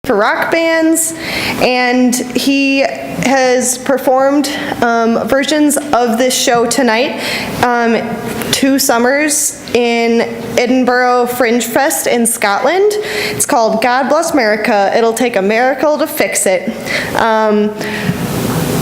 for rock bands, and he has performed versions of this show tonight 2 summers in Edinburgh Fringe Fest in Scotland. It's called God Bless Merica. It'll take a miracle to fix it.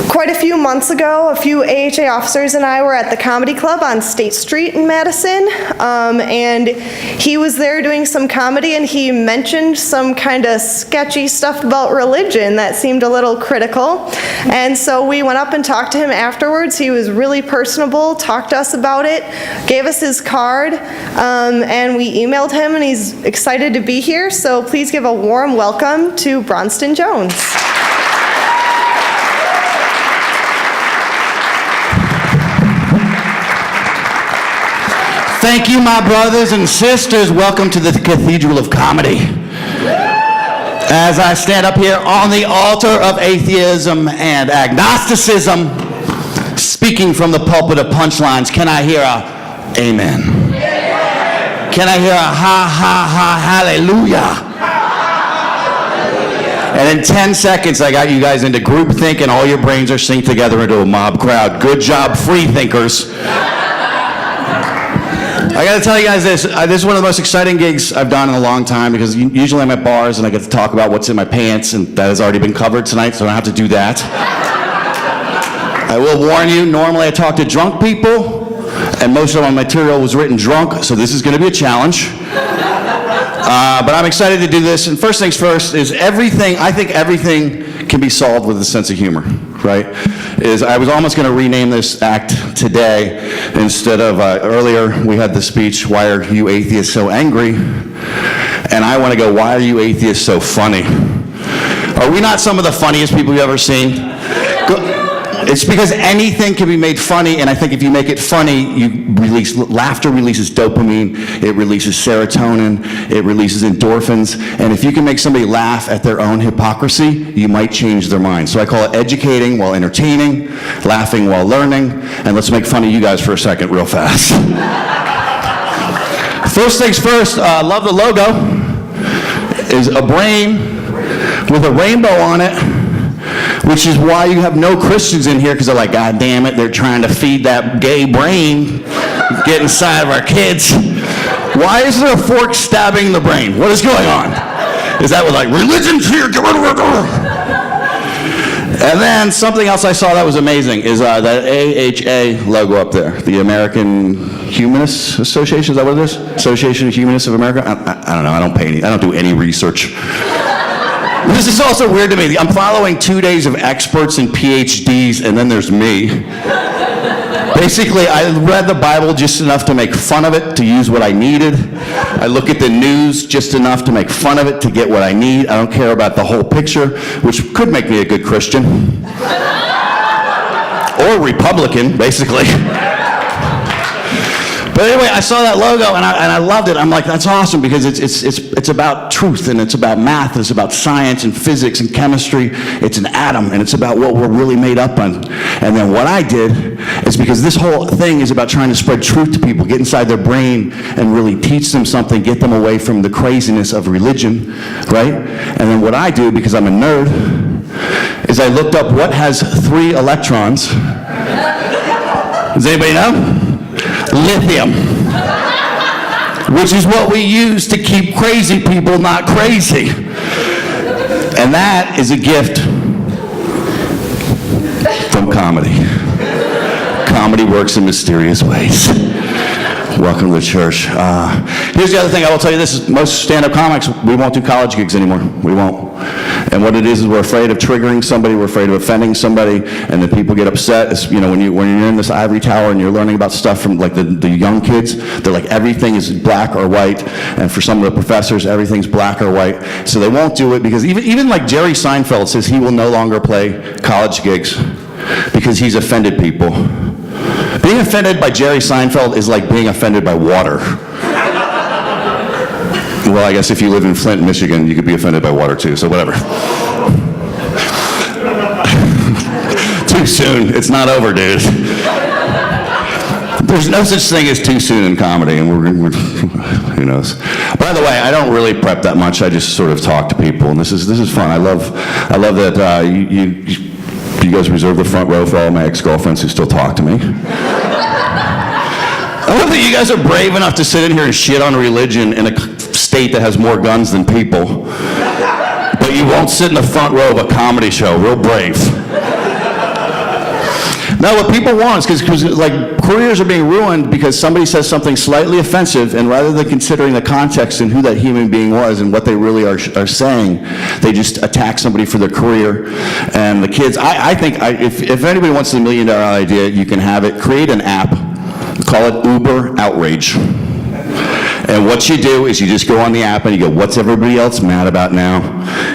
Quite a few months ago, a few AHA officers and I were at the Comedy Club on State Street in Madison, and he was there doing some comedy, and he mentioned some kind of sketchy stuff about religion that seemed a little critical. And so we went up and talked to him afterwards. He was really personable, talked to us about it, gave us his card, and we emailed him, and he's excited to be here. So please give a warm welcome to Bronston Jones. Thank you, my brothers and sisters. Welcome to the Cathedral of Comedy. As I stand up here on the altar of atheism and agnosticism, speaking from the pulpit of punchlines, can I hear a amen? Can I hear a ha, ha, ha, hallelujah? And in 10 seconds, I got you guys into groupthink, and all your brains are synced together into a mob crowd. Good job, free thinkers. I got to tell you guys this. This is one of the most exciting gigs I've done in a long time, because usually I'm at bars and I get to talk about what's in my pants, and that has already been covered tonight, so I don't have to do that. I will warn you, normally I talk to drunk people, and most of my material was written drunk, so this is going to be a challenge. But I'm excited to do this, and first things first is I think everything can be solved with a sense of humor, right? I was almost going to rename this act today instead of, earlier we had the speech, why are you atheists so angry? And I want to go, why are you atheists so funny? Are we not some of the funniest people you've ever seen? It's because anything can be made funny, and I think if you make it funny, laughter releases dopamine, it releases serotonin, it releases endorphins, and if you can make somebody laugh at their own hypocrisy, you might change their mind. So I call it educating while entertaining, laughing while learning, and let's make fun of you guys for a second real fast. First things first, love the logo, is a brain with a rainbow on it, which is why you have no Christians in here, because they're like, God damn it, they're trying to feed that gay brain, get inside of our kids. Why is there a fork stabbing the brain? What is going on? Is that with like, religion's here, get rid of it? And then something else I saw that was amazing is that AHA logo up there, the American Humanists Association, is that what it is? Association of Humanists of America? I don't know, I don't do any research. This is also weird to me. I'm following 2 days of experts and PhDs, and then there's me. Basically, I read the Bible just enough to make fun of it, to use what I needed. I look at the news just enough to make fun of it, to get what I need. I don't care about the whole picture, which could make me a good Christian. Or Republican, basically. But anyway, I saw that logo and I loved it. I'm like, that's awesome, because it's about truth, and it's about math, and it's about science and physics and chemistry. It's an atom, and it's about what we're really made up on. And then what I did is, because this whole thing is about trying to spread truth to people, get inside their brain and really teach them something, get them away from the craziness of religion, right? And then what I do, because I'm a nerd, is I looked up what has 3 electrons. Does anybody know? Lithium, which is what we use to keep crazy people not crazy. And that is a gift from comedy. Comedy works in mysterious ways. Welcome to the church. Here's the other thing I will tell you. This is, most stand-up comics, we won't do college gigs anymore. We won't. And what it is we're afraid of triggering somebody, we're afraid of offending somebody, and then people get upset. It's, you know, when you're in this ivory tower and you're learning about stuff from like the young kids, they're like, everything is black or white, and for some of the professors, everything's black or white. So they won't do it, because even like Jerry Seinfeld says he will no longer play college gigs because he's offended people. Being offended by Jerry Seinfeld is like being offended by water. Well, I guess if you live in Flint, Michigan, you could be offended by water too, so whatever. Too soon. It's not over, dude. There's no such thing as too soon in comedy, and we're knows? By the way, I don't really prep that much. I just sort of talk to people, and this is fun. I love that you guys reserve the front row for all my ex-girlfriends who still talk to me. I love that you guys are brave enough to sit in here and shit on religion in a state that has more guns than people. But you won't sit in the front row of a comedy show. Real brave. No, what people want is because like careers are being ruined because somebody says something slightly offensive, and rather than considering the context and who that human being was and what they really are saying, they just attack somebody for their career. And the kids, I think if anybody wants the $1 million idea, you can have it. Create an app, call it Uber Outrage. And what you do is you just go on the app and you go, what's everybody else mad about now?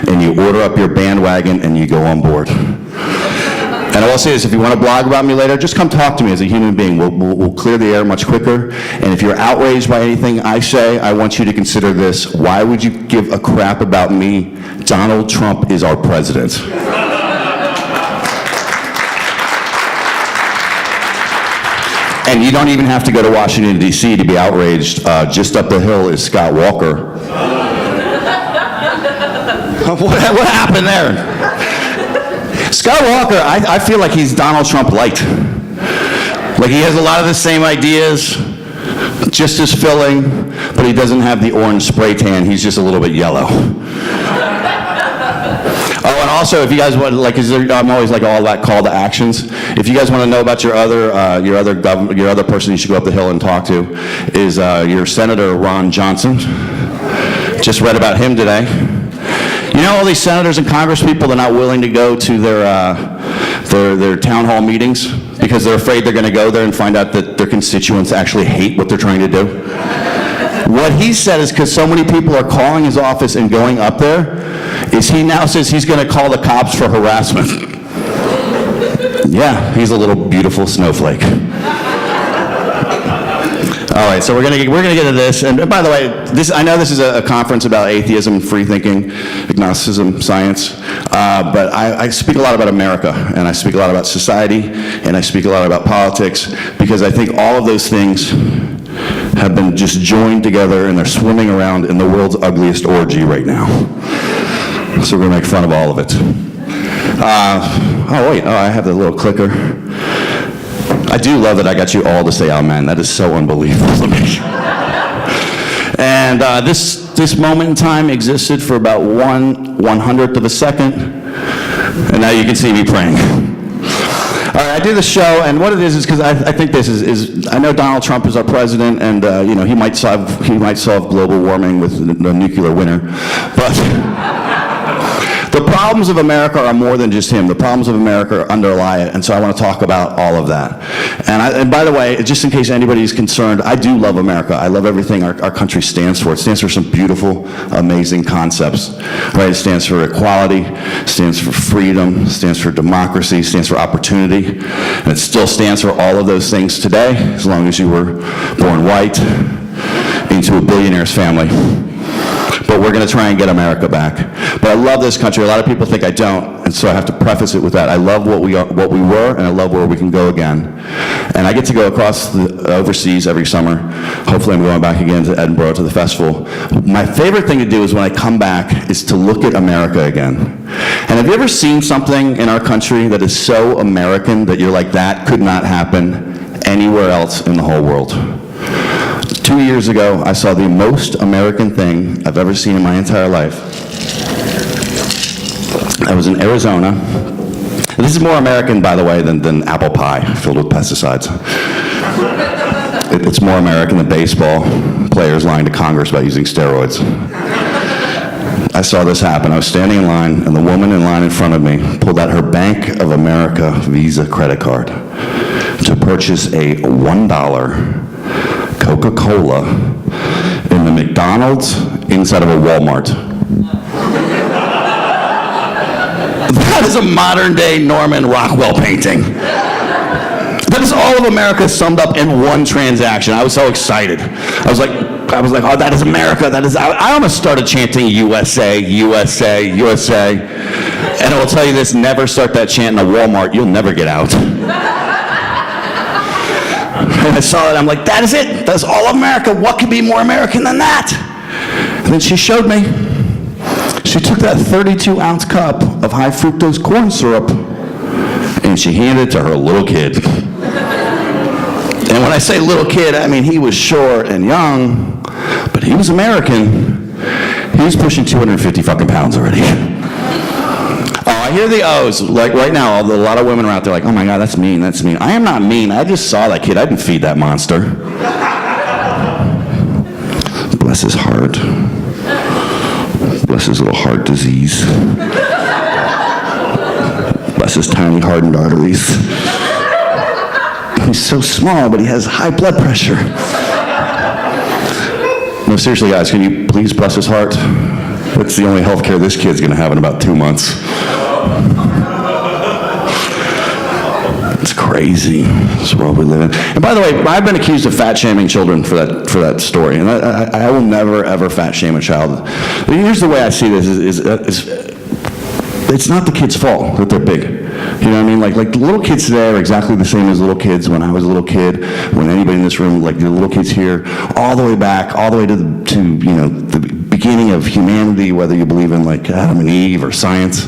And you order up your bandwagon and you go on board. And I will say this, if you want to blog about me later, just come talk to me as a human being. We'll clear the air much quicker. And if you're outraged by anything I say, I want you to consider this. Why would you give a crap about me? Donald Trump is our president. And you don't even have to go to Washington, D.C. to be outraged. Just up the hill is Scott Walker. What happened there? Scott Walker, I feel like he's Donald Trump light. Like he has a lot of the same ideas, just as filling, but he doesn't have the orange spray tan. He's just a little bit yellow. Oh, and also, if you guys want, like, I'm always like all that call to actions. If you guys want to know about your other person you should go up the hill and talk to, is your Senator Ron Johnson. Just read about him today. You know all these senators and Congress people, they're not willing to go to their town hall meetings because they're afraid they're going to go there and find out that their constituents actually hate what they're trying to do. What he said is because so many people are calling his office and going up there, is he now says he's going to call the cops for harassment. Yeah, he's a little beautiful snowflake. All right, so we're gonna get to this, and by the way, I know this is a conference about atheism, free thinking, agnosticism, science, but I speak a lot about America, and I speak a lot about society, and I speak a lot about politics, because I think all of those things have been just joined together, and they're swimming around in the world's ugliest orgy right now. So we're gonna make fun of all of it. I have the little clicker. I do love that I got you all to say amen. That is so unbelievable to me. And this moment in time existed for about 1/100th of a second, and now you can see me praying. All right, I do the show, and what it is because I think this is I know Donald Trump is our president, and he might solve global warming with the nuclear winter, but the problems of America are more than just him. The problems of America underlie it, and so I want to talk about all of that. And by the way, just in case anybody's concerned, I do love America. I love everything our country stands for. It stands for some beautiful, amazing concepts. Right? It stands for equality, stands for freedom, stands for democracy, stands for opportunity, and it still stands for all of those things today, as long as you were born white into a billionaire's family. But we're going to try and get America back. But I love this country. A lot of people think I don't, and so I have to preface it with that. I love what we were, and I love where we can go again. And I get to go across the overseas every summer. Hopefully I'm going back again to Edinburgh to the festival. My favorite thing to do is when I come back is to look at America again. And have you ever seen something in our country that is so American that you're like, that could not happen anywhere else in the whole world? 2 years ago, I saw the most American thing I've ever seen in my entire life. I was in Arizona. And this is more American, by the way, than apple pie filled with pesticides. It's more American than baseball players lying to Congress about using steroids. I saw this happen. I was standing in line, and the woman in line in front of me pulled out her Bank of America Visa credit card to purchase a $1 Coca-Cola in the McDonald's inside of a Walmart. That is a modern-day Norman Rockwell painting. That is all of America summed up in one transaction. I was so excited. I was like, oh, that is America. That is. I almost started chanting USA, USA, USA. And I will tell you this: never start that chant in a Walmart. You'll never get out. And I saw it, I'm like, that is it. That's all of America. What could be more American than that? And then she showed me. She took that 32-ounce cup of high fructose corn syrup and she handed it to her little kid. And when I say little kid, I mean he was short and young, but he was American. He was pushing 250 fucking pounds already. Oh, I hear the O's. Like right now, a lot of women are out there like, oh my God, that's mean, that's mean. I am not mean. I just saw that kid. I didn't feed that monster. Bless his heart. Bless his little heart disease. Bless his tiny hardened arteries. He's so small, but he has high blood pressure. No, seriously, guys, can you please bless his heart? That's the only health care this kid's going to have in about 2 months. It's crazy. It's the world we live in. And by the way, I've been accused of fat-shaming children for that story, and I will never, ever fat-shame a child. But here's the way I see this: it's not the kid's fault that they're big. You know what I mean? Like the little kids today are exactly the same as little kids when I was a little kid, when anybody in this room, like the little kids here, all the way back, all the way to the beginning of humanity, whether you believe in like Adam and Eve or science.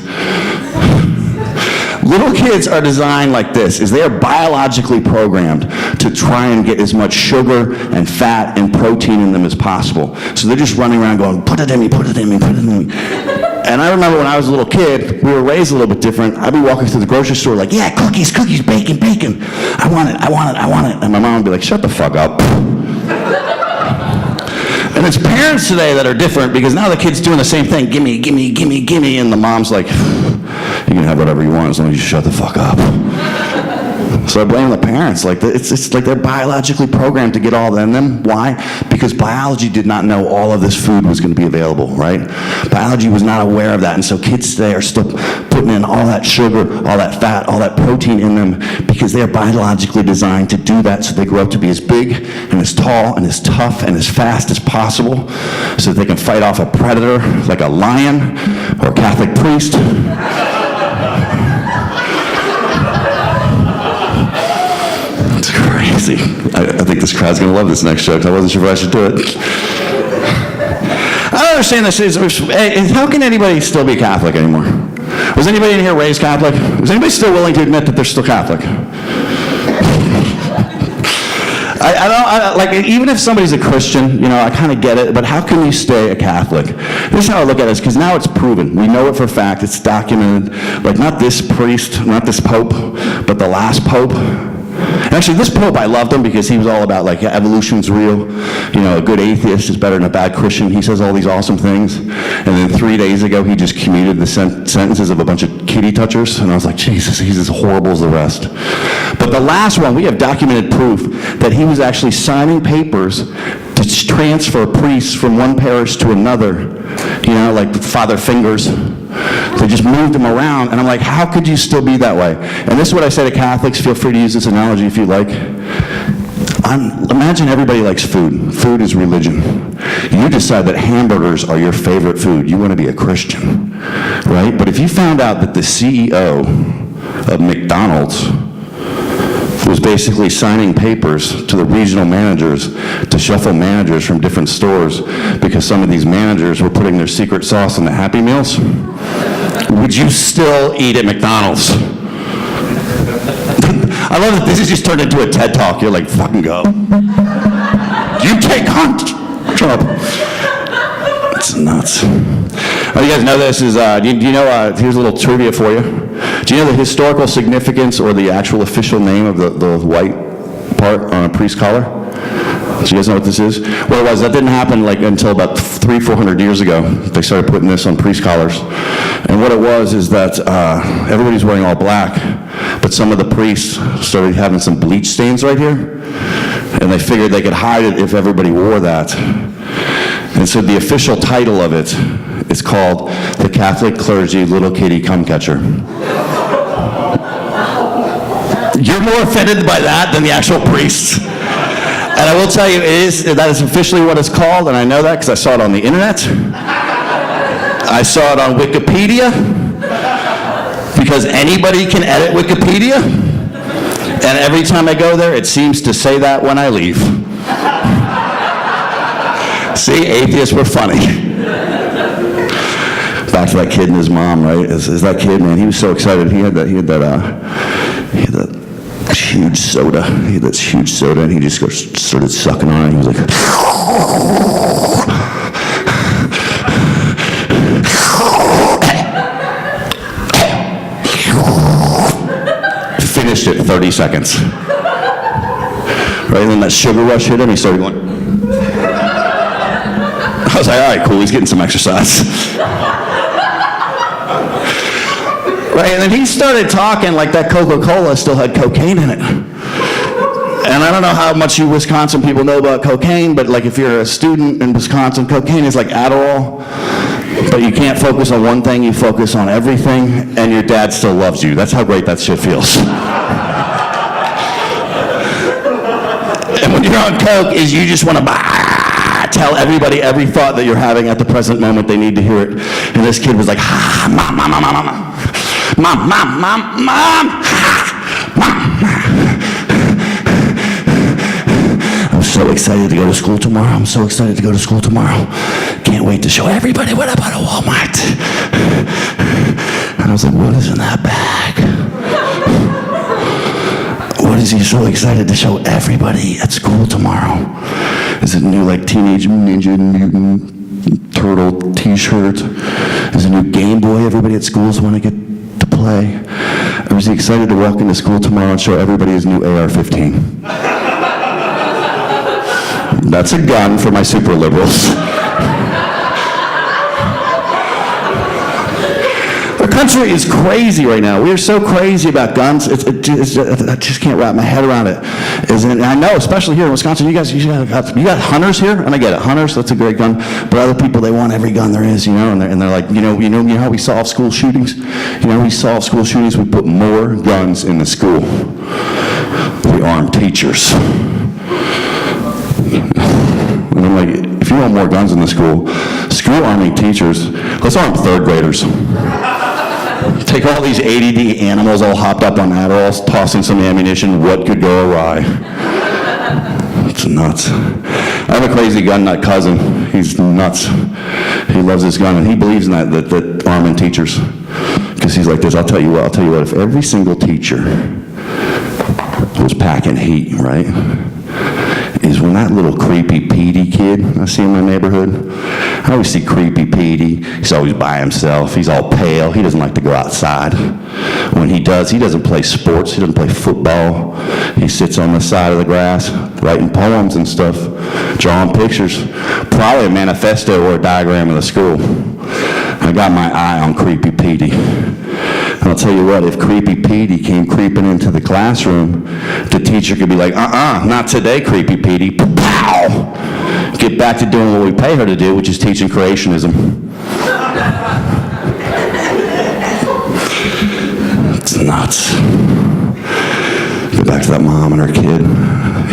Little kids are designed like this, is they are biologically programmed to try and get as much sugar and fat and protein in them as possible. So they're just running around going, put it in me, put it in me, put it in me. And I remember when I was a little kid, we were raised a little bit different. I'd be walking through the grocery store like, yeah, cookies, bacon, bacon. I want it. And my mom would be like, shut the fuck up. And it's parents today that are different because now the kid's doing the same thing. Gimme, gimme, gimme, gimme. And the mom's like, you can have whatever you want as long as you shut the fuck up. So I blame the parents. Like it's like they're biologically programmed to get all that in them. Why? Because biology did not know all of this food was going to be available, right? Biology was not aware of that, and so kids today are still putting in all that sugar, all that fat, all that protein in them because they are biologically designed to do that so they grow up to be as big and as tall and as tough and as fast as possible so that they can fight off a predator like a lion or a Catholic priest. Crazy. I think this crowd's going to love this next joke. I wasn't sure if I should do it. I don't understand this. How can anybody still be Catholic anymore? Was anybody in here raised Catholic? Was anybody still willing to admit that they're still Catholic? Like, even if somebody's a Christian, I kind of get it, but how can you stay a Catholic? This is how I look at it, because now it's proven. We know it for a fact. It's documented. Like, not this priest, not this pope, but the last pope. Actually, this pope, I loved him because he was all about, like, evolution's real. A good atheist is better than a bad Christian. He says all these awesome things. And then 3 days ago, he just commuted the sentences of a bunch of kitty touchers. And I was like, Jesus, he's as horrible as the rest. But the last one, we have documented proof that he was actually signing papers to transfer priests from one parish to another, like Father Fingers. They just moved him around, and I'm like, how could you still be that way? And this is what I say to Catholics. Feel free to use this analogy if you like. Imagine everybody likes food. Food is religion. You decide that hamburgers are your favorite food. You want to be a Christian, right? But if you found out that the CEO of McDonald's was basically signing papers to the regional managers to shuffle managers from different stores because some of these managers were putting their secret sauce in the Happy Meals, would you still eat at McDonald's? I love that this has just turned into a TED Talk. You're like, fucking go. You take Trump. It's nuts. Oh, you guys know this is, do you know, here's a little trivia for you. Do you know the historical significance or the actual official name of the white part on a priest collar? Do you guys know what this is? What it was, that didn't happen until about 300-400 years ago. They started putting this on priest collars. And what it was is that everybody's wearing all black, but some of the priests started having some bleach stains right here, and they figured they could hide it if everybody wore that. And so the official title of it is called the Catholic Clergy Little Kitty Cum Catcher. You're more offended by that than the actual priests. And I will tell you, that is officially what it's called, and I know that because I saw it on the internet. I saw it on Wikipedia, because anybody can edit Wikipedia. And every time I go there, it seems to say that when I leave. See, atheists were funny. Back to that kid and his mom, right? Is that kid, man? He was so excited. He had that huge soda. He had this huge soda, and he just started sucking on it. He was like, finished it in 30 seconds. Right, and then that sugar rush hit him. He started going. I was like, all right, cool. He's getting some exercise. Right, and then he started talking like that Coca-Cola still had cocaine in it. And I don't know how much you Wisconsin people know about cocaine, but like if you're a student in Wisconsin, cocaine is like Adderall, but you can't focus on one thing, you focus on everything, and your dad still loves you. That's how great that shit feels. And when you're on coke, is you just want to tell everybody every thought that you're having at the present moment. They need to hear it. And this kid was like, mom, mom, mom, mom, mom. Mom, mom, mom, mom, mom. I'm so excited to go to school tomorrow. I'm so excited to go to school tomorrow. Can't wait to show everybody what I bought at Walmart. And I was like, what is in that bag? What is he so excited to show everybody at school tomorrow? Is it new like Teenage Ninja Mutant Turtle t-shirt? Is it a new Game Boy everybody at schools want to get to play? Or is he excited to walk into school tomorrow and show everybody his new AR-15? That's a gun for my super liberals. Our country is crazy right now. We are so crazy about guns. I just can't wrap my head around it. And I know, especially here in Wisconsin, you got hunters here, and I get it. Hunters, that's a great gun. But other people, they want every gun there is, and they're like, you know how we solve school shootings? We solve school shootings. We put more guns in the school. We arm teachers. And I'm like, if you want more guns in the school, screw arming teachers. Let's arm third graders. Take all these ADD animals all hopped up on Adderall, tossing some ammunition, what could go awry? It's nuts. I have a crazy gun nut cousin. He's nuts. He loves his gun, and he believes in that arming teachers. Because he's like this, I'll tell you what, if every single teacher was packing heat, right? Is when that little creepy Petey kid I see in my neighborhood. I always see creepy Petey. He's always by himself. He's all pale. He doesn't like to go outside. When he does, he doesn't play sports. He doesn't play football. He sits on the side of the grass, writing poems and stuff, drawing pictures. Probably a manifesto or a diagram of the school. I got my eye on creepy Petey. And I'll tell you what, if creepy Petey came creeping into the classroom, the teacher could be like, not today, creepy Petey. Pow! Get back to doing what we pay her to do, which is teaching creationism. It's nuts. Go back to that mom and her kid.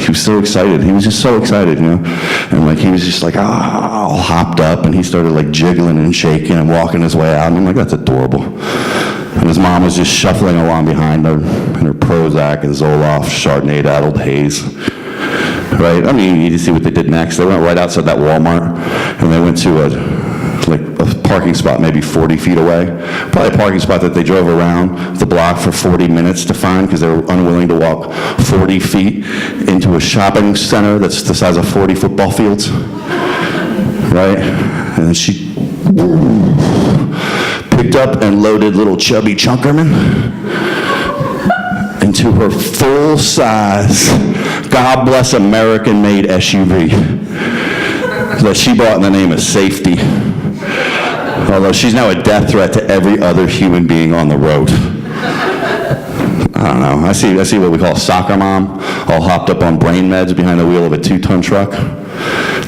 He was so excited. He was just so excited, And like he was just like, all hopped up, and he started like jiggling and shaking and walking his way out. And I'm like, that's adorable. And his mom was just shuffling along behind her in her Prozac and Zoloft, Chardonnay-addled haze. Right? I mean, you need to see what they did next. They went right outside that Walmart, and they went to a parking spot maybe 40 feet away. Probably a parking spot that they drove around the block for 40 minutes to find because they were unwilling to walk 40 feet into a shopping center that's the size of 40 football fields. Right? And then she picked up and loaded little chubby Chunkerman into her full-size, God Bless American-made SUV that she bought in the name of safety. Although she's now a death threat to every other human being on the road. I don't know. I see what we call a soccer mom, all hopped up on brain meds behind the wheel of a 2-ton truck.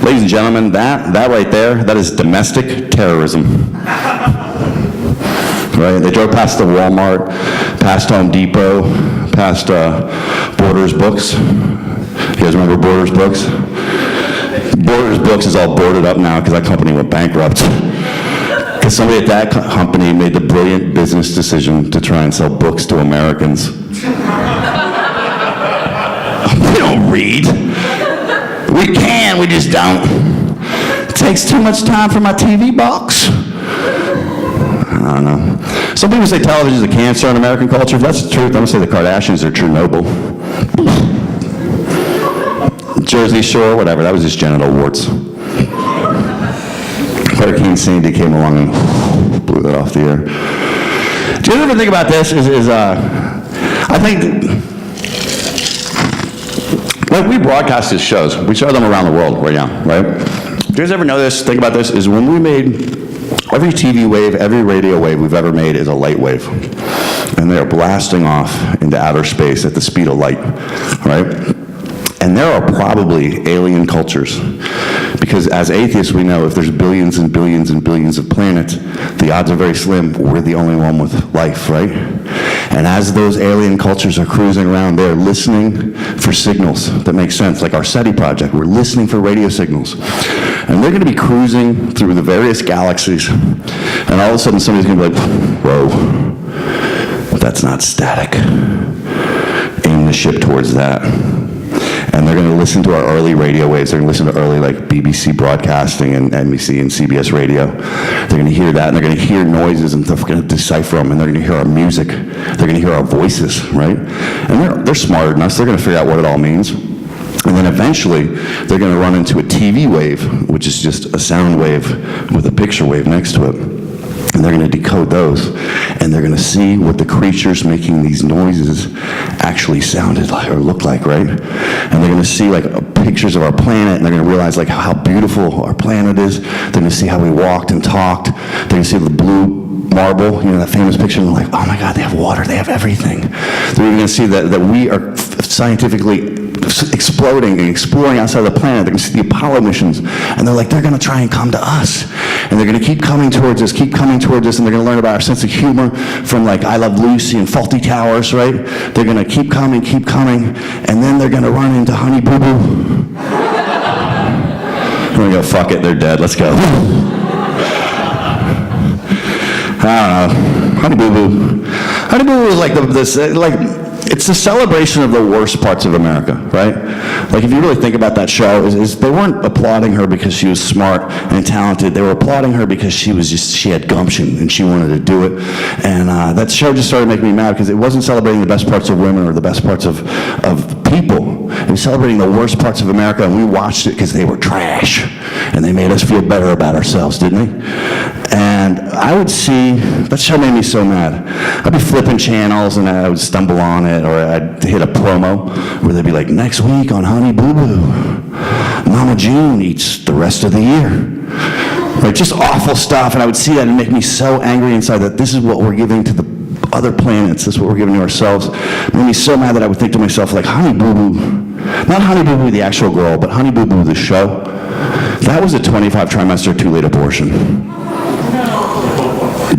Ladies and gentlemen, that right there, that is domestic terrorism. Right? They drove past the Walmart, past Home Depot, past Borders Books. You guys remember Borders Books? Borders Books is all boarded up now because that company went bankrupt. Because somebody at that company made the brilliant business decision to try and sell books to Americans. We don't read. We can, we just don't. It takes too much time for my TV box. I don't know. Some people say television is a cancer in American culture. If that's the truth, I'm going to say the Kardashians are Chernobyl. Jersey Shore, whatever. That was just genital warts. Hurricane Sandy came along and blew that off the air. Do you ever think about this? I think, like, we broadcast these shows. We show them around the world right now, right? Do you guys ever know this? Think about this. Is when we made every TV wave, every radio wave we've ever made is a light wave. And they are blasting off into outer space at the speed of light, right? And there are probably alien cultures. Because as atheists, we know if there's billions and billions and billions of planets, the odds are very slim we're the only one with life, right? And as those alien cultures are cruising around, they're listening for signals that make sense. Like our SETI project, we're listening for radio signals. And they're going to be cruising through the various galaxies. And all of a sudden, somebody's going to be like, whoa, that's not static. Aim the ship towards that. And they're going to listen to our early radio waves. They're going to listen to early, like, BBC broadcasting and NBC and CBS radio. They're going to hear that, and they're going to hear noises, and they're going to decipher them, and they're going to hear our music. They're going to hear our voices, right? And they're smarter than us. They're going to figure out what it all means. And then eventually, they're going to run into a TV wave, which is just a sound wave with a picture wave next to it. And they're going to decode those, and they're going to see what the creatures making these noises actually sounded like or looked like, right? And they're going to see like pictures of our planet, and they're going to realize like how beautiful our planet is. They're going to see how we walked and talked. They're going to see the blue marble, that famous picture, and they're like, oh my God, they have water, they have everything. They're even going to see that we are scientifically exploding and exploring outside of the planet. They're going to see the Apollo missions, and they're like, they're going to try and come to us. And they're going to keep coming towards us, and they're going to learn about our sense of humor from like I Love Lucy and Faulty Towers, right? They're going to keep coming, and then they're going to run into Honey Boo Boo. We're going to go, fuck it, they're dead, let's go. I don't know. Honey Boo Boo. Honey Boo Boo is like it's the celebration of the worst parts of America, right? Like, if you really think about that show, is they weren't applauding her because she was smart and talented. They were applauding her because she had gumption and she wanted to do it. And that show just started making me mad because it wasn't celebrating the best parts of women or the best parts of people. It was celebrating the worst parts of America, and we watched it because they were trash. And they made us feel better about ourselves, didn't they? And I would see, that show made me so mad. I'd be flipping channels and I would stumble on it, or I'd hit a promo where they'd be like, next week on Honey Boo Boo, Mama June eats the rest of the year. Like, just awful stuff, and I would see that and make me so angry inside that this is what we're giving to the other planets, this is what we're giving to ourselves. It made me so mad that I would think to myself, like, Honey Boo Boo, not Honey Boo Boo the actual girl, but Honey Boo Boo the show, that was a 25 trimester too late abortion.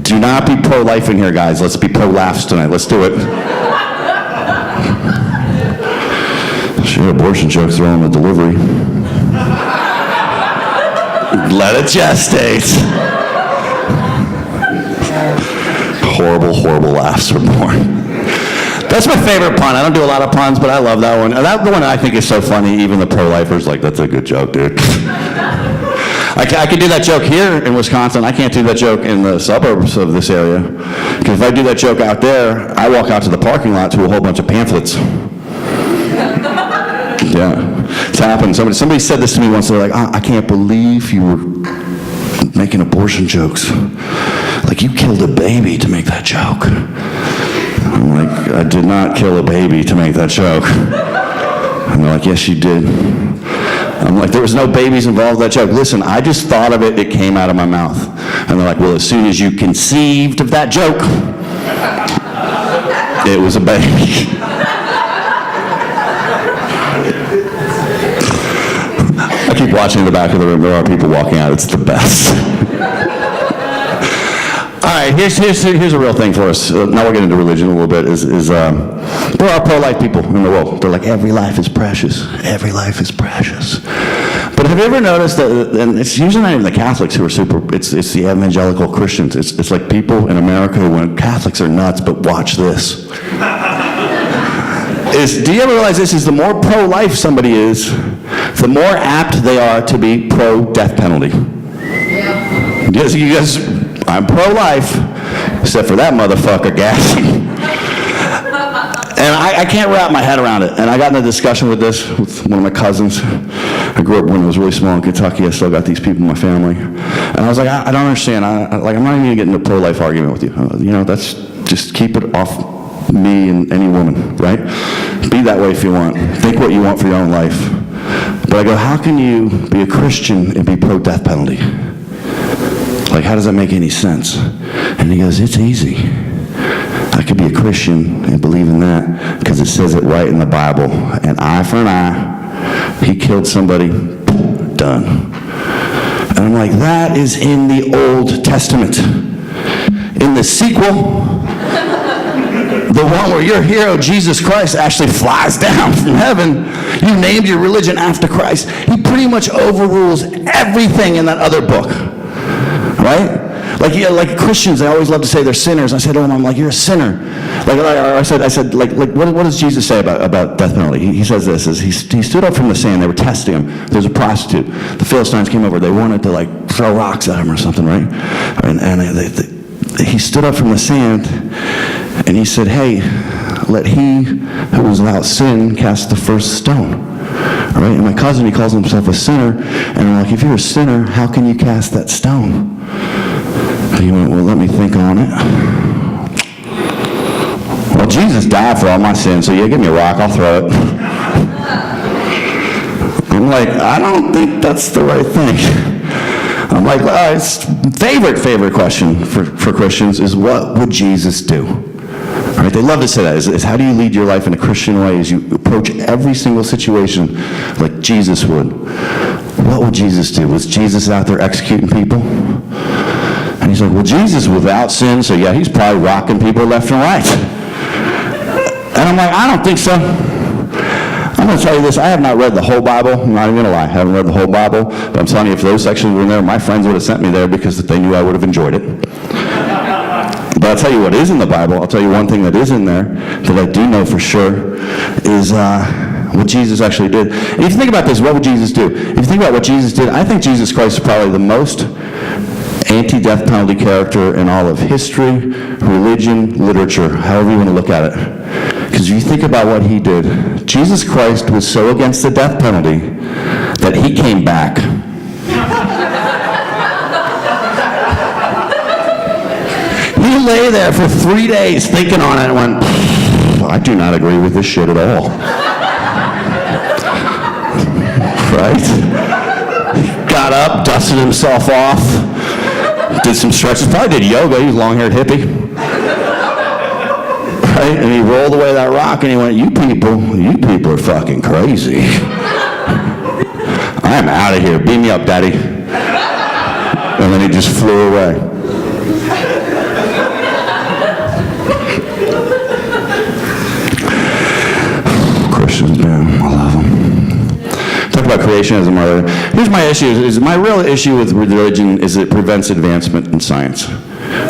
Do not be pro-life in here, guys. Let's be pro-laughs tonight. Let's do it. Sure, abortion jokes are on the delivery. Let it gestate. Horrible, horrible laughs are born. That's my favorite pun. I don't do a lot of puns, but I love that one. That's the one I think is so funny. Even the pro-lifers like, that's a good joke, dude. I can do that joke here in Wisconsin. I can't do that joke in the suburbs of this area. Because if I do that joke out there, I walk out to the parking lot to a whole bunch of pamphlets. Yeah, it's happened. Somebody said this to me once. They're like, I can't believe you were making abortion jokes. Like, you killed a baby to make that joke. I'm like, I did not kill a baby to make that joke. And they're like, yes, you did. I'm like, there was no babies involved in that joke. Listen, I just thought of it, it came out of my mouth. And they're like, well, as soon as you conceived of that joke, it was a baby. I keep watching in the back of the room. There are people walking out. It's the best. All right, here's a real thing for us. Now we're getting into religion a little bit. There are pro-life people in the world. They're like, every life is precious. Every life is precious. But have you ever noticed that, and it's usually not even the Catholics who are it's the evangelical Christians. It's like people in America who went, Catholics are nuts, but watch this. do you ever realize this is the more pro-life somebody is, the more apt they are to be pro-death penalty? Yeah. You guys, I'm pro-life, except for that motherfucker gassing. And I can't wrap my head around it. And I got in a discussion with this with one of my cousins. I grew up when I was really small in Kentucky. I still got these people in my family. And I was like, I don't understand. I'm not even going to get into a pro-life argument with you. That's just keep it off me and any woman, right? Be that way if you want. Think what you want for your own life. But I go, how can you be a Christian and be pro-death penalty? Like, how does that make any sense? And he goes, it's easy. I could be a Christian and believe in that because it says it right in the Bible. An eye for an eye. He killed somebody. Done. And I'm like, that is in the Old Testament. In the sequel, the one where your hero, Jesus Christ, actually flies down from heaven, you named your religion after Christ. He pretty much overrules everything in that other book. Right? Like Christians, they always love to say they're sinners. I said to him, I'm like, you're a sinner. I said, what does Jesus say about death penalty? He says this, he stood up from the sand. They were testing him. There's a prostitute. The Philistines came over. They wanted to throw rocks at him or something, right? And he stood up from the sand and he said, hey, let he who is without sin cast the first stone. All right? And my cousin, he calls himself a sinner. And I'm like, if you're a sinner, how can you cast that stone? And he went, well, let me think on it. Well, Jesus died for all my sins, so yeah, give me a rock, I'll throw it. I'm like, I don't think that's the right thing. I'm like, it's favorite question for Christians is, what would Jesus do? Right? They love to say that. Is how do you lead your life in a Christian way as you approach every single situation like Jesus would? What would Jesus do? Was Jesus out there executing people? And he's like, well, Jesus without sin, so yeah, he's probably rocking people left and right. And I'm like, I don't think so. I'm going to tell you this. I have not read the whole Bible. I'm not even going to lie. I haven't read the whole Bible. But I'm telling you, if those sections were in there, my friends would have sent me there because they knew I would have enjoyed it. But I'll tell you what is in the Bible. I'll tell you one thing that is in there that I do know for sure is what Jesus actually did. And if you think about this, what would Jesus do? If you think about what Jesus did, I think Jesus Christ is probably the most anti-death penalty character in all of history, religion, literature, however you want to look at it. Because if you think about what he did, Jesus Christ was so against the death penalty that he came back. He lay there for 3 days thinking on it and went, I do not agree with this shit at all. Right? Got up, dusted himself off, did some stretches, probably did yoga. He was a long-haired hippie. Right? And he rolled away that rock and he went, you people are fucking crazy. I'm out of here. Beam me up, Daddy. And then he just flew away. Christians, man, I love them. Talk about creationism earlier. Here's my issue. Is my real issue with religion is it prevents advancement in science.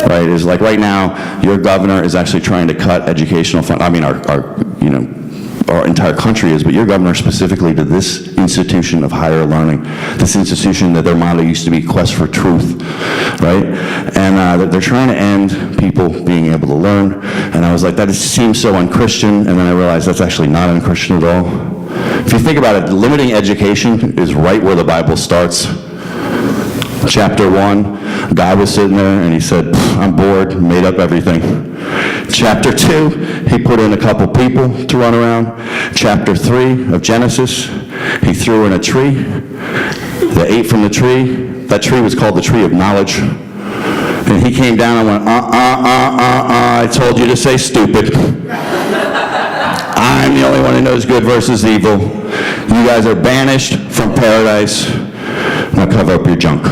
Right? Is like right now, your governor is actually trying to cut educational fund. I mean, our entire country is, but your governor specifically to this institution of higher learning, this institution that their motto used to be quest for truth, right? And they're trying to end people being able to learn. And I was like, that seems so unchristian. And then I realized that's actually not unchristian at all. If you think about it, limiting education is right where the Bible starts. Chapter 1, a guy was sitting there and he said, I'm bored, made up everything. Chapter 2, he put in a couple people to run around. Chapter 3 of Genesis, he threw in a tree. They ate from the tree. That tree was called the tree of knowledge. And he came down and went, I told you to say stupid. I'm the only one who knows good versus evil. You guys are banished from paradise. Now cover up your junk.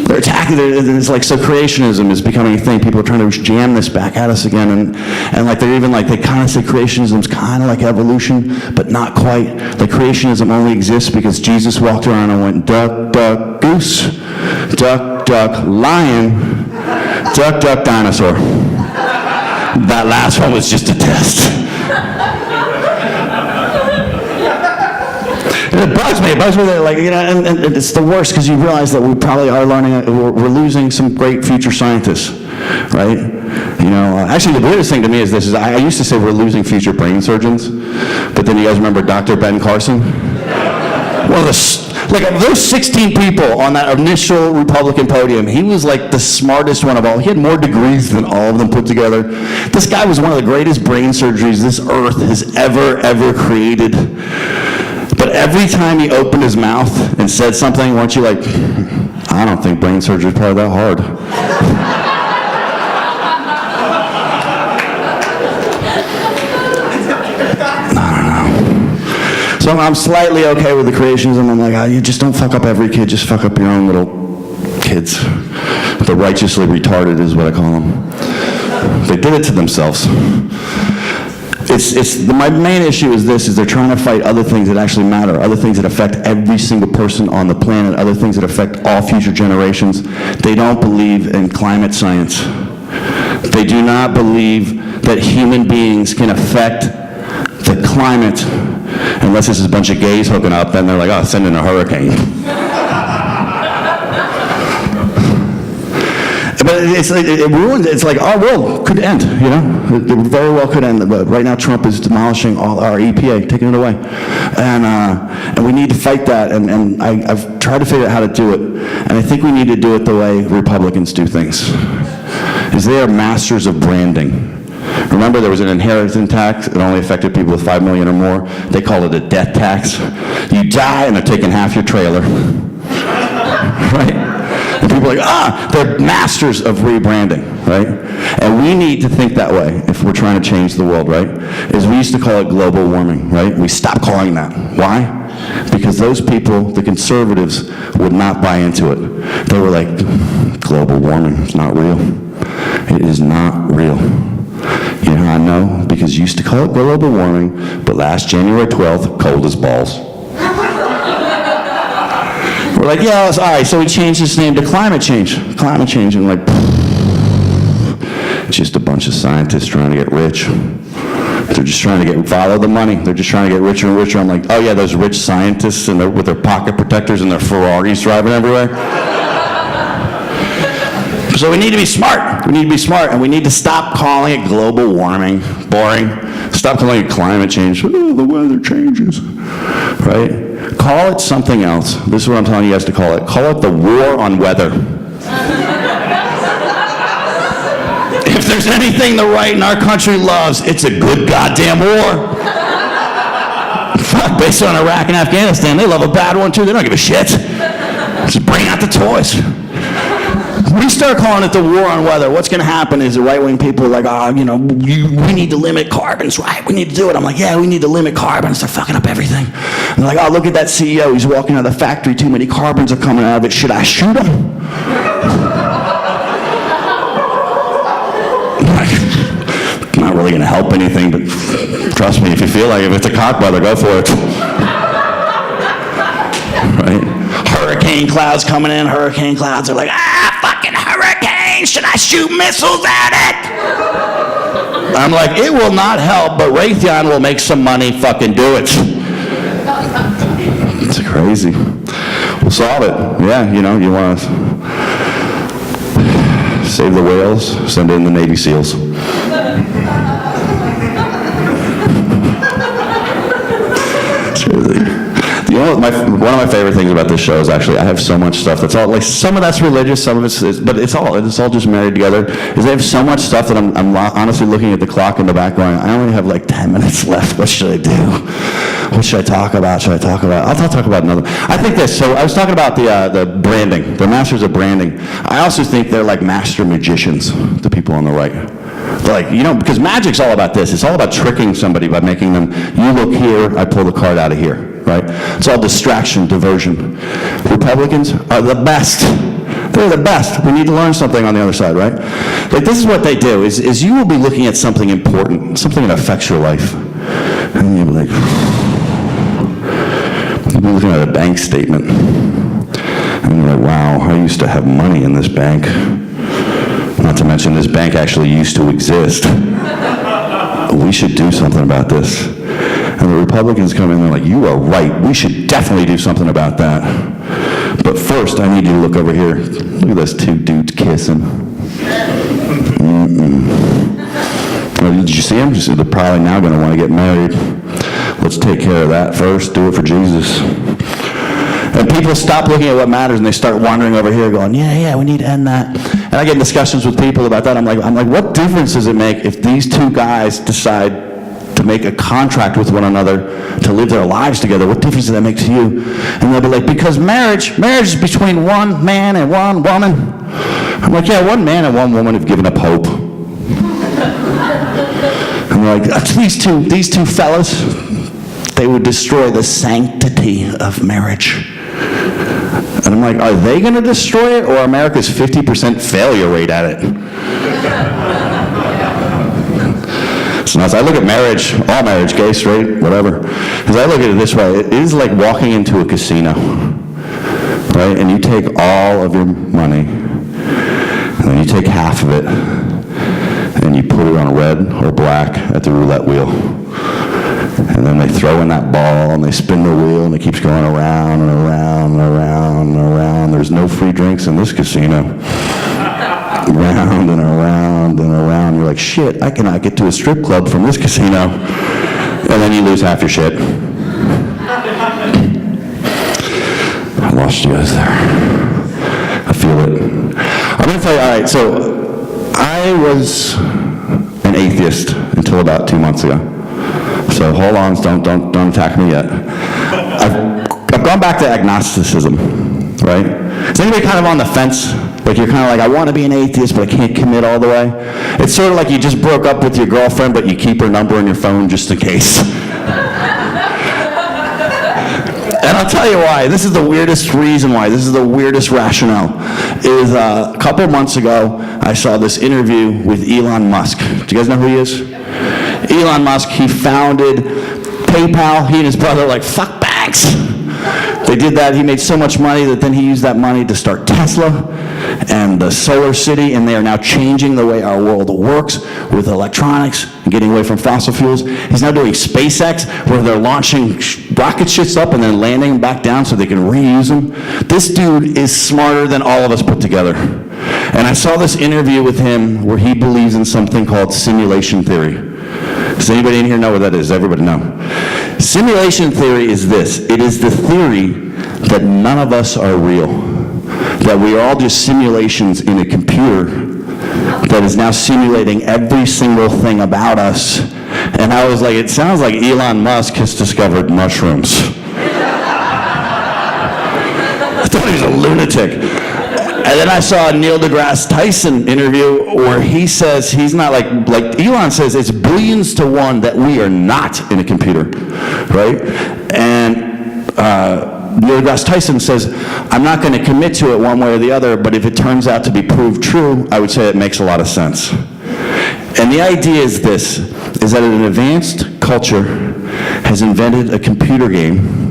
They're attacking it. It's like, so creationism is becoming a thing. People are trying to jam this back at us again. And like they're even like, they kind of say creationism's kind of like evolution, but not quite. Like creationism only exists because Jesus walked around and went, duck, duck, goose, duck, duck, lion, duck, duck, dinosaur. That last one was just a test. It bugs me that, like, you know, and it's the worst because you realize that we probably are we're losing some great future scientists, right? You know, actually the weirdest thing to me is this, I used to say we're losing future brain surgeons, but then you guys remember Dr. Ben Carson? One of the, like, of those 16 people on that initial Republican podium, he was like the smartest one of all. He had more degrees than all of them put together. This guy was one of the greatest brain surgeries this earth has ever created. But every time he opened his mouth and said something, weren't you like, I don't think brain surgery is probably that hard. So I'm slightly okay with the creationism. I'm like, oh, you just don't fuck up every kid, just fuck up your own little kids. The righteously retarded is what I call them. They did it to themselves. My main issue is this, is they're trying to fight other things that actually matter, other things that affect every single person on the planet, other things that affect all future generations. They don't believe in climate science. They do not believe that human beings can affect the climate unless this is a bunch of gays hooking up, then they're like, oh, send in a hurricane. But it ruins, it's like our world could end, you know? It very well could end, but right now Trump is demolishing all our EPA, taking it away. And we need to fight that, and I've tried to figure out how to do it, and I think we need to do it the way Republicans do things, is they are masters of branding. Remember, there was an inheritance tax that only affected people with $5 million or more. They call it a death tax. You die, and they're taking half your trailer. Right? And people are like, they're masters of rebranding, right? And we need to think that way if we're trying to change the world, right? Is we used to call it global warming, right? We stopped calling that. Why? Because those people, the conservatives, would not buy into it. They were like, global warming is not real. It is not real. You know how I know? Because you used to call it global warming, but last January 12th, cold as balls. We're like, yeah, all right, so we changed its name to climate change. Climate change, and like, just a bunch of scientists trying to get rich. They're just trying to follow the money. They're just trying to get richer and richer. I'm like, oh yeah, those rich scientists and with their pocket protectors and their Ferraris driving everywhere. So we need to be smart. We need to be smart, and we need to stop calling it global warming. Boring. Stop calling it climate change. Oh, the weather changes. Right? Call it something else. This is what I'm telling you guys to call it. Call it the war on weather. If there's anything the right in our country loves, it's a good goddamn war. Fuck, based on Iraq and Afghanistan, they love a bad one too. They don't give a shit. Just bring out the toys. We start calling it the war on weather. What's going to happen is the right-wing people are like, oh, you know, we need to limit carbons, right? We need to do it. I'm like, yeah, we need to limit carbons. They're fucking up everything. And they're like, oh, look at that CEO. He's walking out of the factory. Too many carbons are coming out of it. Should I shoot him? Not really going to help anything, but trust me, if you feel like it, if it's a cock brother, go for it. Right? Hurricane clouds coming in. Hurricane clouds are like, fucking hurricane! Should I shoot missiles at it? I'm like, it will not help, but Raytheon will make some money. Fucking do it. It's crazy. We'll solve it. Yeah, you know, you want to save the whales, send in the Navy SEALs. One of my favorite things about this show is actually I have so much stuff that's all, like, some of that's religious, some of it's but it's all just married together. Is they have so much stuff that I'm honestly looking at the clock in the back going, I only have like 10 minutes left. What should I do? What should I talk about? I'll talk about another. I think this. So I was talking about the branding. They're masters of branding. I also think they're like master magicians. The people on the right. Like, you know, because magic's all about this. It's all about tricking somebody by making them, you look here, I pull the card out of here, right? It's all distraction, diversion. Republicans are the best. They're the best. We need to learn something on the other side, right? Like, this is what they do, is you will be looking at something important, something that affects your life, and you'll be like, you'll be looking at a bank statement, and you're like, wow, I used to have money in this bank. Not to mention this bank actually used to exist. We should do something about this. And the Republicans come in and they're like, you are right, we should definitely do something about that. But first, I need you to look over here. Look at those two dudes kissing. Well, did you see them? They're probably now going to want to get married. Let's take care of that first. Do it for Jesus. And people stop looking at what matters and they start wandering over here going, yeah, we need to end that. And I get in discussions with people about that. I'm like, what difference does it make if these two guys decide to make a contract with one another to live their lives together? What difference does that make to you? And they'll be like, because marriage is between one man and one woman. I'm like, yeah, one man and one woman have given up hope. And they're like, these two fellas, they would destroy the sanctity of marriage. And I'm like, are they going to destroy it, or America's 50% failure rate at it? So as I look at marriage, all marriage, gay, straight, whatever, as I look at it this way, it is like walking into a casino, right? And you take all of your money, and then you take half of it, and you put it on red or black at the roulette wheel. And then they throw in that ball, and they spin the wheel, and it keeps going around and around and around and around. There's no free drinks in this casino. Round and around and around. You're like, shit, I cannot get to a strip club from this casino. And then you lose half your shit. I lost you guys there. I feel it. I'm going to tell you, all right, so I was an atheist until about 2 months ago. So hold on, don't attack me yet. I've gone back to agnosticism, right? Is anybody kind of on the fence? Like you're kind of like, I want to be an atheist, but I can't commit all the way. It's sort of like you just broke up with your girlfriend, but you keep her number on your phone just in case. And I'll tell you why. This is the weirdest reason why. This is the weirdest rationale. Is a couple months ago, I saw this interview with Elon Musk. Do you guys know who he is? Elon Musk, he founded PayPal. He and his brother were like, fuck banks. They did that. He made so much money that then he used that money to start Tesla and the Solar City, and they are now changing the way our world works with electronics and getting away from fossil fuels. He's now doing SpaceX, where they're launching rocket ships up and then landing them back down so they can reuse them. This dude is smarter than all of us put together. And I saw this interview with him where he believes in something called simulation theory. Does anybody in here know what that is? Everybody know. Simulation theory is this. It is the theory that none of us are real. That we are all just simulations in a computer that is now simulating every single thing about us. And I was like, it sounds like Elon Musk has discovered mushrooms. I thought he was a lunatic. And then I saw a Neil deGrasse Tyson interview where he says he's not like Elon says it's billions to one that we are not in a computer, right? And Neil deGrasse Tyson says, I'm not going to commit to it one way or the other, but if it turns out to be proved true, I would say it makes a lot of sense. And the idea is this, is that an advanced culture has invented a computer game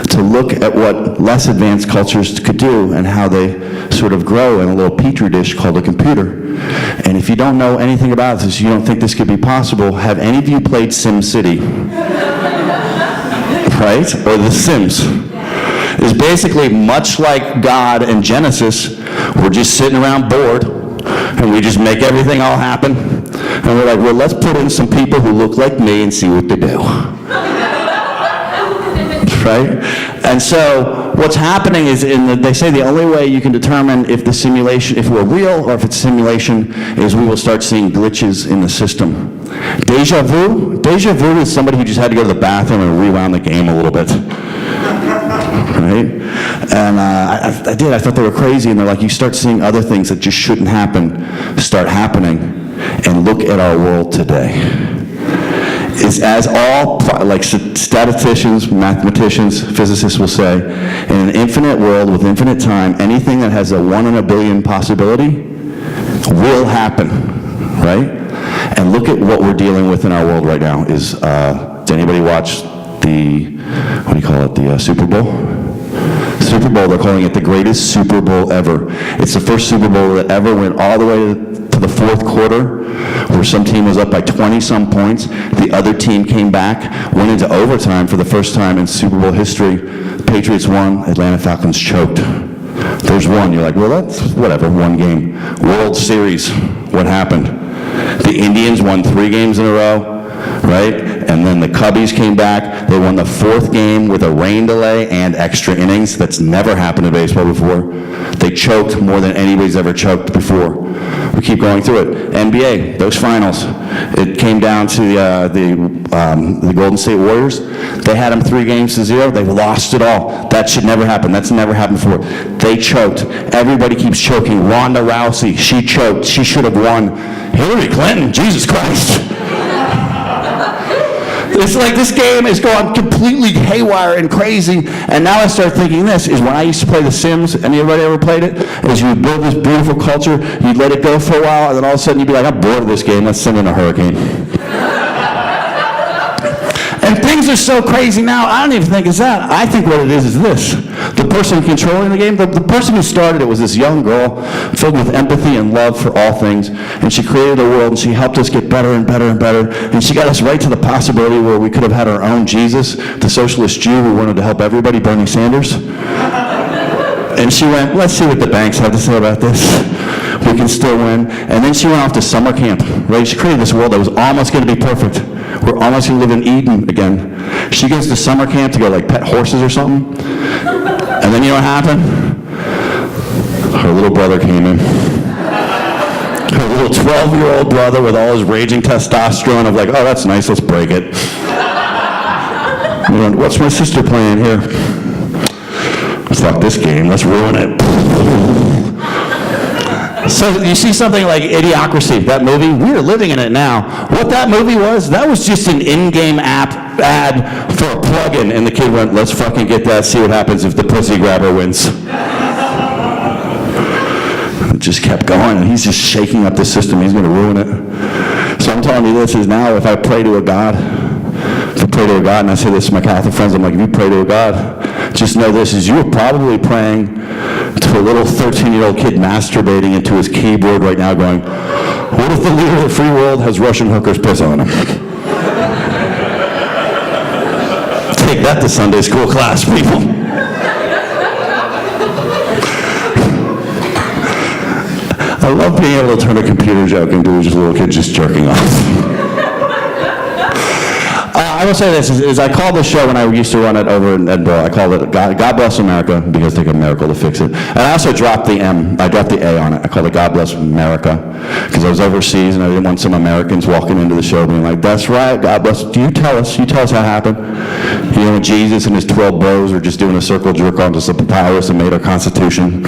to look at what less advanced cultures could do and how they sort of grow in a little petri dish called a computer. And if you don't know anything about this, you don't think this could be possible, have any of you played SimCity? Right? Or The Sims? It's basically much like God and Genesis. We're just sitting around bored, and we just make everything all happen. And we're like, well, let's put in some people who look like me and see what they do. Right? And so what's happening is, they say the only way you can determine if the simulation, if we're real or if it's simulation, is we will start seeing glitches in the system. Deja vu? Deja vu is somebody who just had to go to the bathroom and rewound the game a little bit. Right? And I thought they were crazy, and they're like, you start seeing other things that just shouldn't happen start happening, and look at our world today. Is as all, like statisticians, mathematicians, physicists will say, in an infinite world with infinite time, anything that has a 1 in a billion possibility will happen, right? And look at what we're dealing with in our world right now. Did anybody watch the Super Bowl? Super Bowl, they're calling it the greatest Super Bowl ever. It's the first Super Bowl that ever went all the way to the fourth quarter, where some team was up by 20-some points. The other team came back, went into overtime for the first time in Super Bowl history. Patriots won, Atlanta Falcons choked. There's one. You're like, well, that's whatever, one game. World Series, what happened? The Indians won 3 games in a row, right? And then the Cubbies came back. They won the 4th game with a rain delay and extra innings. That's never happened in baseball before. They choked more than anybody's ever choked before. We keep going through it. NBA, those finals. It came down to the Golden State Warriors. They had them 3-0. They lost it all. That should never happen. That's never happened before. They choked. Everybody keeps choking. Ronda Rousey, she choked. She should have won. Hillary Clinton, Jesus Christ. It's like this game is going completely haywire and crazy, and now I start thinking this is when I used to play The Sims. Anybody ever played it? Is you build this beautiful culture, you'd let it go for a while, and then all of a sudden you'd be like, I'm bored of this game, let's send in a hurricane. And things are so crazy now, I don't even think it's that. I think what it is this. The person controlling the game, the person who started it was this young girl filled with empathy and love for all things, and she created a world, and she helped us get better and better and better, and she got us right to the possibility where we could have had our own Jesus, the socialist Jew who wanted to help everybody, Bernie Sanders. And she went, let's see what the banks have to say about this. We can still win. And then she went off to summer camp, right? She created this world that was almost going to be perfect. We're almost going to live in Eden again. She goes to summer camp to go like pet horses or something. And then you know what happened? Her little brother came in. Her little 12-year-old brother with all his raging testosterone of like, oh, that's nice, let's break it. You know, what's my sister playing here? Fuck this game, let's ruin it. So you see something like Idiocracy, that movie, we're living in it now. What that movie was, that was just an in-game app ad for a plug-in, and the kid went, let's fucking get that, see what happens if the pussy grabber wins. It just kept going, and he's just shaking up the system, he's gonna ruin it. So I'm telling you this is now, if I pray to a God, and I say this to my Catholic friends, I'm like, if you pray to a God, just know this, is you are probably praying to a little 13-year-old kid masturbating into his keyboard right now going, what if the leader of the free world has Russian hookers piss on him? Take that to Sunday school class, people. I love being able to turn a computer joke into just a little kid just jerking off. I will say this, is I called the show when I used to run it over in Edinburgh, I called it God Bless America, because it took a miracle to fix it. And I also dropped the M, I dropped the A on it. I called it God Bless Merica, because I was overseas and I didn't want some Americans walking into the show being like, that's right, God bless, you tell us how it happened. You know, when Jesus and his 12 bros were just doing a circle jerk onto some papyrus and made our Constitution.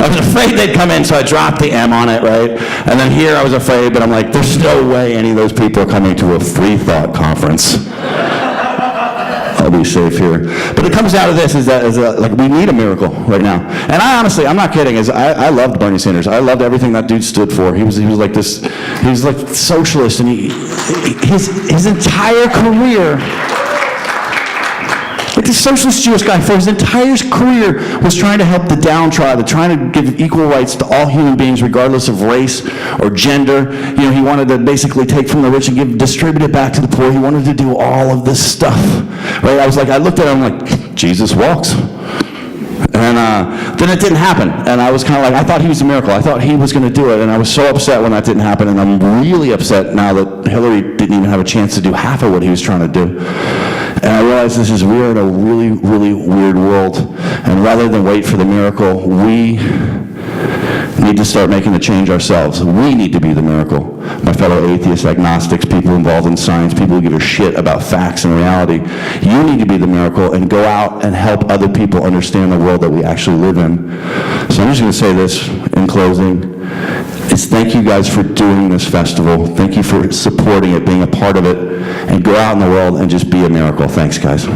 I was afraid they'd come in, so I dropped the M on it, right? And then here I was afraid, but I'm like, there's no way any of those people are coming to a Freethought conference. I'll be safe here. But it comes out of this, is that like we need a miracle right now. And I honestly, I'm not kidding, I loved Bernie Sanders. I loved everything that dude stood for. He was like this, he was like socialist, and his entire career, like the socialist Jewish guy, for his entire career was trying to help the downtrodden, trying to give equal rights to all human beings regardless of race or gender. You know, he wanted to basically take from the rich and distribute it back to the poor. He wanted to do all of this stuff, right? I looked at him like, Jesus walks. And then it didn't happen. And I was kind of like, I thought he was a miracle. I thought he was going to do it. And I was so upset when that didn't happen. And I'm really upset now that Hillary didn't even have a chance to do half of what he was trying to do. And I realized we're in a really, really weird world. And rather than wait for the miracle, we need to start making the change ourselves. We need to be the miracle. My fellow atheists, agnostics, people involved in science, people who give a shit about facts and reality, you need to be the miracle and go out and help other people understand the world that we actually live in. So I'm just going to say this in closing. It's thank you guys for doing this festival. Thank you for supporting it, being a part of it, and go out in the world and just be a miracle. Thanks, guys.